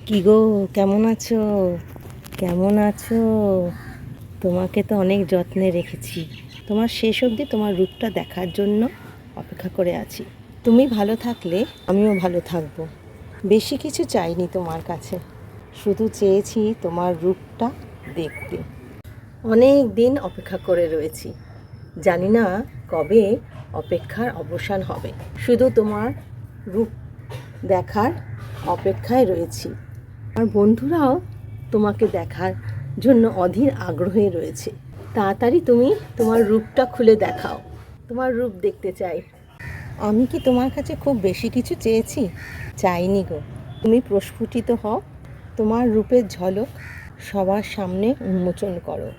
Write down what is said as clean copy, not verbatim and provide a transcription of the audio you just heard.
কি গো, কেমন আছো? কেমন আছো? তোমাকে তো অনেক যত্নে রেখেছি। তোমার শেষ অবধি তোমার রূপটা দেখার জন্য অপেক্ষা করে আছি। তুমি ভালো থাকলে আমিও ভালো থাকবো। বেশি কিছু চাইনি তোমার কাছে, শুধু চেয়েছি তোমার রূপটা দেখতে। অনেক দিন অপেক্ষা করে রয়েছি, জানি না কবে অপেক্ষার অবসান হবে। শুধু তোমার রূপ দেখার অপেক্ষায় রয়েছি। আর বন্ধুরাও তোমাকে দেখার জন্য অধীর আগ্রহে রয়েছে। তাড়াতাড়ি তুমি তোমার রূপটা খুলে দেখাও, তোমার রূপ দেখতে চাই। আমি কি তোমার কাছে খুব বেশি কিছু চেয়েছি? চাইনি গো। তুমি প্রস্ফুটিত হও, তোমার রূপের ঝলক সবার সামনে উন্মোচন করো।